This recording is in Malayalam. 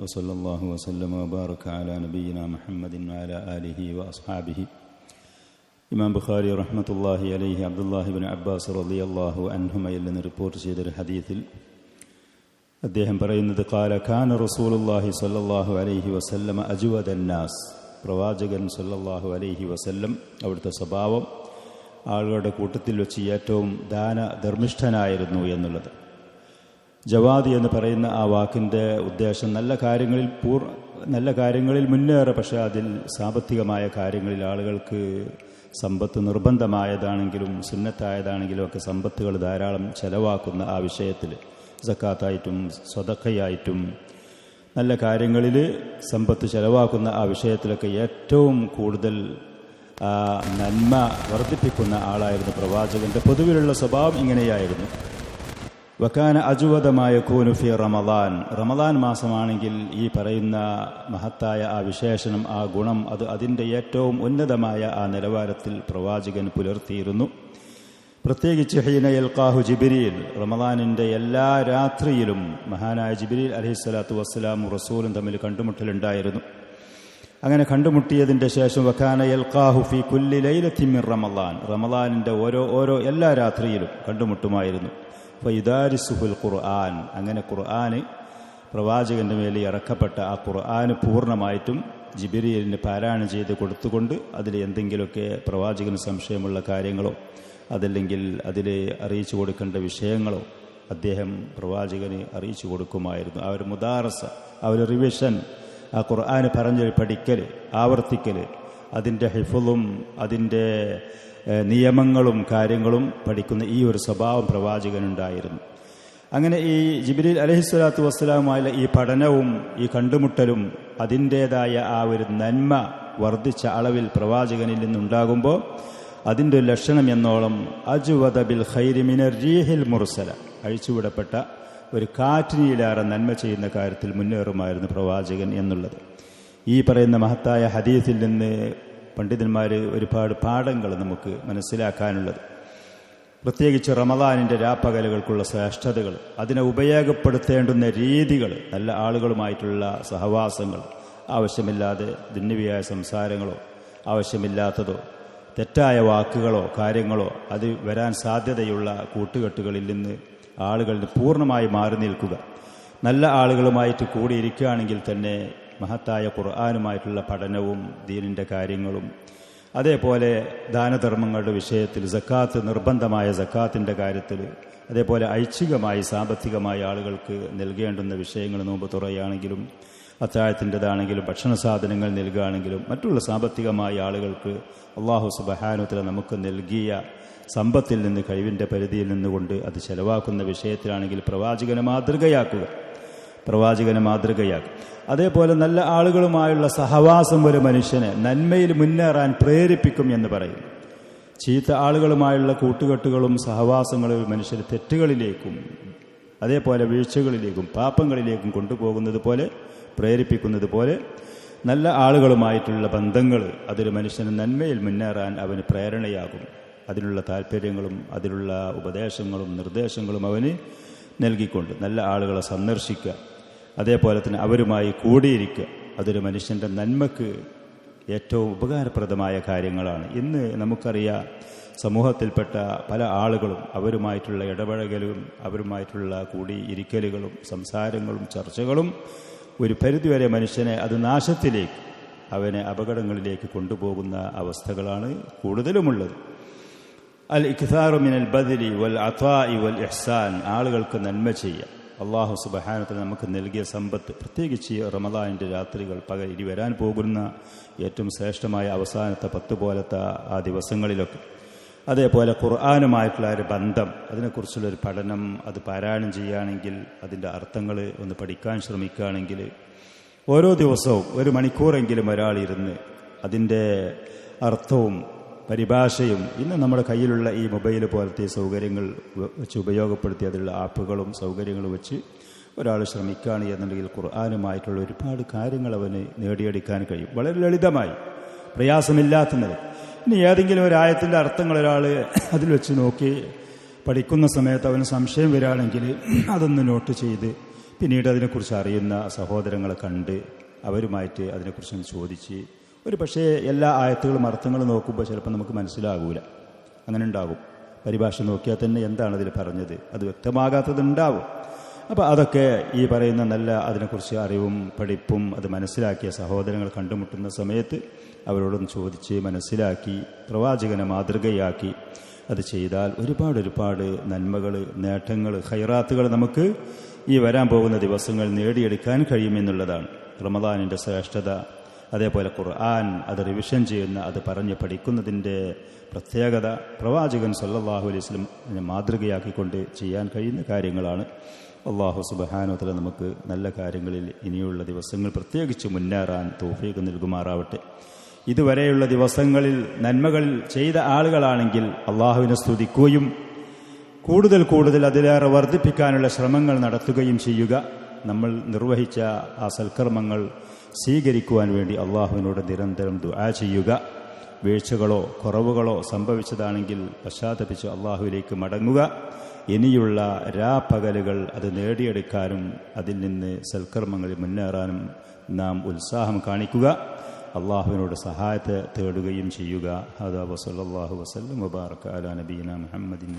وصلى الله وسلم وبارك على نبينا محمد وعلى آله وأصحابه. ഇമാം ബുഖാരി റഹ്മത്തുള്ളാഹി അലൈഹി അബ്ദുല്ലാഹി ഇബ്നു അബ്ബാസ് റളിയല്ലാഹു അൻഹുമയിൽ നിന്ന് റിപ്പോർട്ട് ചെയ്തൊരു ഹദീസിൽ അദ്ദേഹം പറയുന്നത്, ഖാല കാന റസൂലുള്ളാഹി സ്വല്ലല്ലാഹു അലൈഹി വസല്ലം അജ്വദന്നാസ്. പ്രവാചകൻ സ്വല്ലല്ലാഹു അലൈഹി വസല്ലം അവിടുത്തെ സ്വഭാവം ആളുകളുടെ കൂട്ടത്തിൽ വെച്ച് ഏറ്റവും ധർമ്മിഷ്ഠനായിരുന്നു എന്നുള്ളത്. ജവാദ് എന്ന് പറയുന്ന ആ വാക്കിൻ്റെ ഉദ്ദേശം നല്ല കാര്യങ്ങളിൽ മുന്നേറെ, പക്ഷേ അതിൽ സാമ്പത്തികമായ കാര്യങ്ങളിൽ ആളുകൾക്ക് സമ്പത്ത് നിർബന്ധമായതാണെങ്കിലും സുന്നത്തായതാണെങ്കിലും ഒക്കെ സമ്പത്തുകൾ ധാരാളം ചെലവാക്കുന്ന ആ വിഷയത്തിൽ സക്കാത്തായിട്ടും സ്വതക്കയായിട്ടും നല്ല കാര്യങ്ങളിൽ സമ്പത്ത് ചെലവാക്കുന്ന ആ വിഷയത്തിലൊക്കെ ഏറ്റവും കൂടുതൽ നന്മ വർദ്ധിപ്പിക്കുന്ന ആളായിരുന്നു പ്രവാചകന്റെ പൊതുവിലുള്ള സ്വഭാവം ഇങ്ങനെയായിരുന്നു. വക്കാന അജുവദമായ കൂനുഫി റമദാൻ മാസമാണെങ്കിൽ ഈ പറയുന്ന മഹത്തായ ആ വിശേഷണം, ആ ഗുണം, അതിൻ്റെ ഏറ്റവും ഉന്നതമായ ആ നിലവാരത്തിൽ പ്രവാചകൻ പുലർത്തിയിരുന്നു. പ്രത്യേകിച്ച് ഹീന യൽഖാഹു ജിബ്രീൽ, റമദാനിൻ്റെ എല്ലാ രാത്രിയിലും മഹാനായ ജിബ്രീൽ അലൈഹിസ്സലാത്തു വസ്സലാമും റസൂലും തമ്മിൽ കണ്ടുമുട്ടലുണ്ടായിരുന്നു. അങ്ങനെ കണ്ടുമുട്ടിയതിൻ്റെ ശേഷം വക്കാന യൽഖാഹു ഫി കുല്ലി ലൈലത്തിൻ മിൻ റമദാനിൻ്റെ ഓരോ എല്ലാ രാത്രിയിലും കണ്ടുമുട്ടുമായിരുന്നു. ഫയുദാരിസുഹുൽ ഖുർആൻ, അങ്ങനെ ഖുർആന് പ്രവാചകന്റെ മേലെ ഇറക്കപ്പെട്ട ആ ഖുർആന് പൂർണ്ണമായിട്ടും ജിബ്രീലിന് പാരായണം ചെയ്ത് കൊടുത്തുകൊണ്ട് അതിൽ എന്തെങ്കിലുമൊക്കെ പ്രവാചകന് സംശയമുള്ള കാര്യങ്ങളോ അതല്ലെങ്കിൽ അതിൽ അറിയിച്ചു കൊടുക്കേണ്ട വിഷയങ്ങളോ അദ്ദേഹം പ്രവാചകന് അറിയിച്ചു കൊടുക്കുമായിരുന്നു. ആ ഒരു മുദാറസ, ആ ഒരു റിവിഷൻ, ആ ഖുർആന് പഠിക്കൽ, ആവർത്തിക്കൽ, അതിൻ്റെ ഹിഫ്ളും അതിൻ്റെ നിയമങ്ങളും കാര്യങ്ങളും പഠിക്കുന്ന ഈ ഒരു സ്വഭാവം പ്രവാചകനുണ്ടായിരുന്നു. അങ്ങനെ ഈ ജിബ്രീൽ അലൈഹിസ്സലാത്തു വസ്സലാമുമായുള്ള ഈ പഠനവും ഈ കണ്ടുമുട്ടലും അതിൻ്റേതായ ആ ഒരു നന്മ വർദ്ധിച്ച അളവിൽ പ്രവാചകനിൽ നിന്നുണ്ടാകുമ്പോൾ അതിൻ്റെ ഒരു ലക്ഷണം എന്നോളം അജ്വദ ബിൽ ഖൈരി മിനർ റീഹിൽ മുർസല, അഴിച്ചുവിടപ്പെട്ട ഒരു കാറ്റിനിയിലേറെ നന്മ ചെയ്യുന്ന കാര്യത്തിൽ മുന്നേറുമായിരുന്നു പ്രവാചകൻ എന്നുള്ളത്. ഈ പറയുന്ന മഹത്തായ ഹദീസിൽ നിന്ന് പണ്ഡിതന്മാർ ഒരുപാട് പാഠങ്ങൾ നമുക്ക് മനസ്സിലാക്കാനുള്ളത്. പ്രത്യേകിച്ച് റമദാനിൻ്റെ രാപ്പകലുകൾക്കുള്ള ശ്രേഷ്ഠതകൾ, അതിനെ ഉപയോഗപ്പെടുത്തേണ്ടുന്ന രീതികൾ, നല്ല ആളുകളുമായിട്ടുള്ള സഹവാസങ്ങൾ, ആവശ്യമില്ലാതെ ദുന്യവിയായ സംസാരങ്ങളോ ആവശ്യമില്ലാത്തതോ തെറ്റായ വാക്കുകളോ കാര്യങ്ങളോ അത് വരാൻ സാധ്യതയുള്ള കൂട്ടുകെട്ടുകളിൽ നിന്ന് ആളുകളിൽ പൂർണ്ണമായി മാറി നിൽക്കുക. നല്ല ആളുകളുമായിട്ട് കൂടിയിരിക്കുകയാണെങ്കിൽ തന്നെ മഹത്തായ ഖുർആനുമായിട്ടുള്ള പഠനവും ദീനിൻ്റെ കാര്യങ്ങളും, അതേപോലെ ദാനധർമ്മങ്ങളുടെ വിഷയത്തിൽ സക്കാത്ത്, നിർബന്ധമായ സക്കാത്തിൻ്റെ കാര്യത്തിൽ, അതേപോലെ ഐച്ഛികമായി സാമ്പത്തികമായി ആളുകൾക്ക് നൽകേണ്ടുന്ന വിഷയങ്ങൾ, നോമ്പ് തുറയാണെങ്കിലും അത്താഴത്തിൻ്റെതാണെങ്കിലും ഭക്ഷണ സാധനങ്ങൾ നൽകുകയാണെങ്കിലും മറ്റുള്ള സാമ്പത്തികമായ ആളുകൾക്ക് അല്ലാഹു സുബ്ഹാനഹു വ തആല നമുക്ക് നൽകിയ സമ്പത്തിൽ നിന്ന്, കഴിവിൻ്റെ പരിധിയിൽ നിന്നുകൊണ്ട് അത് ചെലവാക്കുന്ന വിഷയത്തിലാണെങ്കിൽ പ്രവാചകനെ മാതൃകയാക്കുക. അതേപോലെ നല്ല ആളുകളുമായുള്ള സഹവാസം ഒരു മനുഷ്യനെ നന്മയിൽ മുന്നേറാൻ പ്രേരിപ്പിക്കും എന്ന് പറയും. ചീത്ത ആളുകളുമായുള്ള കൂട്ടുകെട്ടുകളും സഹവാസങ്ങളും മനുഷ്യരെ തെറ്റുകളിലേക്കും അതേപോലെ വീഴ്ചകളിലേക്കും പാപങ്ങളിലേക്കും കൊണ്ടുപോകുന്നത് പോലെ, പ്രേരിപ്പിക്കുന്നത് പോലെ നല്ല ആളുകളുമായിട്ടുള്ള ബന്ധങ്ങൾ അതൊരു മനുഷ്യന് നന്മയിൽ മുന്നേറാൻ അവന് പ്രേരണയാകും. അതിനുള്ള താല്പര്യങ്ങളും അതിലുള്ള ഉപദേശങ്ങളും നിർദ്ദേശങ്ങളും അവന് നൽകിക്കൊണ്ട് നല്ല ആളുകളെ സന്ദർശിക്കുക, അതേപോലെ തന്നെ അവരുമായി കൂടിയിരിക്കുക, അതൊരു മനുഷ്യൻ്റെ നന്മക്ക് ഏറ്റവും ഉപകാരപ്രദമായ കാര്യങ്ങളാണ്. ഇന്ന് നമുക്കറിയാം, സമൂഹത്തിൽപ്പെട്ട പല ആളുകളും അവരുമായിട്ടുള്ള ഇടപഴകലും അവരുമായിട്ടുള്ള കൂടിയിരിക്കലുകളും സംസാരങ്ങളും ചർച്ചകളും ഒരു പരിധിവരെ മനുഷ്യനെ അത് നാശത്തിലേക്ക്, അവനെ അപകടങ്ങളിലേക്ക് കൊണ്ടുപോകുന്ന അവസ്ഥകളാണ് കൂടുതലുമുള്ളത്. അൽ ഇക്താറു മിനൽ ബദ്ലി വൽ അതാഇ വൽ ഇഹ്സാൻ, ആളുകൾക്ക് നന്മ ചെയ്യുക. അല്ലാഹു സുബ്ഹാനഹു വ തആല നമുക്ക് നൽകിയ സമ്പത്ത്, പ്രത്യേകിച്ച് റമദാനിൻ്റെ രാത്രികൾ, പകൽ, ഇനി വരാൻ പോകുന്ന ഏറ്റവും ശ്രേഷ്ഠമായ അവസാനത്തെ 10 പോലത്തെ ആ ദിവസങ്ങളിലൊക്കെ, അതേപോലെ ഖുർആനുമായിട്ടുള്ള ഒരു ബന്ധം, അതിനെക്കുറിച്ചുള്ളൊരു പഠനം, അത് പാരായണം ചെയ്യുകയാണെങ്കിൽ, അതിൻ്റെ അർത്ഥങ്ങൾ ഒന്ന് പഠിക്കാൻ ശ്രമിക്കുകയാണെങ്കിൽ, ഓരോ ദിവസവും 1 മണിക്കൂറെങ്കിലും ഒരാളിരുന്ന് അതിൻ്റെ അർത്ഥവും പരിഭാഷയും, ഇന്ന് നമ്മുടെ കയ്യിലുള്ള ഈ മൊബൈൽ പോലത്തെ സൗകര്യങ്ങൾ വെച്ച് ഉപയോഗപ്പെടുത്തി അതിലുള്ള ആപ്പുകളും സൗകര്യങ്ങളും വെച്ച് ഒരാൾ ശ്രമിക്കുകയാണ് എന്നുണ്ടെങ്കിൽ ഖുർആനുമായിട്ടുള്ള ഒരുപാട് കാര്യങ്ങൾ അവന് നേടിയെടുക്കാൻ കഴിയും, വളരെ ലളിതമായി, പ്രയാസമില്ലാത്തുന്നത്. ഇനി ഏതെങ്കിലും ഒരു ആയത്തിൻ്റെ അർത്ഥങ്ങൾ ഒരാൾ അതിൽ വെച്ച് നോക്കി പഠിക്കുന്ന സമയത്ത് അവന് സംശയം വരികയാണെങ്കിൽ അതൊന്ന് നോട്ട് ചെയ്ത് പിന്നീട് അതിനെക്കുറിച്ച് അറിയുന്ന സഹോദരങ്ങളെ കണ്ട് അവരുമായിട്ട് അതിനെക്കുറിച്ച് ചോദിച്ച് ഒരു പക്ഷേ എല്ലാ ആയത്തുകളും അർത്ഥങ്ങളും നോക്കുമ്പോൾ ചിലപ്പോൾ നമുക്ക് മനസ്സിലാകൂല. അങ്ങനെ ഉണ്ടാകും. പരിഭാഷ നോക്കിയാൽ തന്നെ എന്താണ് അതിൽ പറഞ്ഞത് അത് വ്യക്തമാകാത്തതുണ്ടാവും. അപ്പോൾ അതൊക്കെ ഈ പറയുന്ന നല്ല അതിനെക്കുറിച്ച് അറിവും പഠിപ്പും അത് മനസ്സിലാക്കിയ സഹോദരങ്ങൾ കണ്ടുമുട്ടുന്ന സമയത്ത് അവരോടൊന്ന് ചോദിച്ച് മനസ്സിലാക്കി പ്രവാചകനെ മാതൃകയാക്കി അത് ചെയ്താൽ ഒരുപാട് നന്മകൾ, നേട്ടങ്ങൾ, ഖൈറാത്തുകൾ നമുക്ക് ഈ വരാൻ പോകുന്ന ദിവസങ്ങൾ നേടിയെടുക്കാൻ കഴിയുമെന്നുള്ളതാണ്. റമദാനിൻ്റെ ശ്രേഷ്ഠത, അതേപോലെ ഖുർആൻ അത് റിവിഷൻ ചെയ്യുന്ന, അത് പറഞ്ഞ് പഠിക്കുന്നതിൻ്റെ പ്രത്യേകത പ്രവാചകൻ സല്ലല്ലാഹു അലൈഹി വസല്ലം മാതൃകയാക്കിക്കൊണ്ട് ചെയ്യാൻ കഴിയുന്ന കാര്യങ്ങളാണ്. അല്ലാഹു സുബ്ഹാനഹു വ തആല നമുക്ക് നല്ല കാര്യങ്ങളിൽ ഇനിയുള്ള ദിവസങ്ങൾ പ്രത്യേകിച്ച് മുന്നേറാൻ തൗഫീഖ് നൽകുമാറാവട്ടെ. ഇതുവരെയുള്ള ദിവസങ്ങളിൽ നന്മകൾ ചെയ്ത ആളുകളാണെങ്കിൽ അള്ളാഹുവിനെ സ്തുതിക്കുകയും കൂടുതൽ അതിലേറെ വർദ്ധിപ്പിക്കാനുള്ള ശ്രമങ്ങൾ നടത്തുകയും ചെയ്യുക. നമ്മൾ നിർവഹിച്ച ആ സൽക്കർമ്മങ്ങൾ സ്വീകരിക്കുവാൻ വേണ്ടി അള്ളാഹുവിനോട് നിരന്തരം ദുആ ചെയ്യുക. വീഴ്ചകളോ കുറവുകളോ സംഭവിച്ചതാണെങ്കിൽ പശ്ചാത്തപിച്ച് അള്ളാഹുവിലേക്ക് മടങ്ങുക. ഇനിയുള്ള രാപ്പകലുകൾ അത് നേടിയെടുക്കാനും അതിൽ നിന്ന് സൽക്കർമ്മങ്ങളിൽ മുന്നേറാനും നാം ഉത്സാഹം കാണിക്കുക. അള്ളാഹുവിനോട് സഹായത്തെ തേടുകയും ചെയ്യുക. ഹദാ വസല്ലല്ലാഹു വസല്ലം വബാറക അലാ നബിയിനാ മുഹമ്മദിൻ.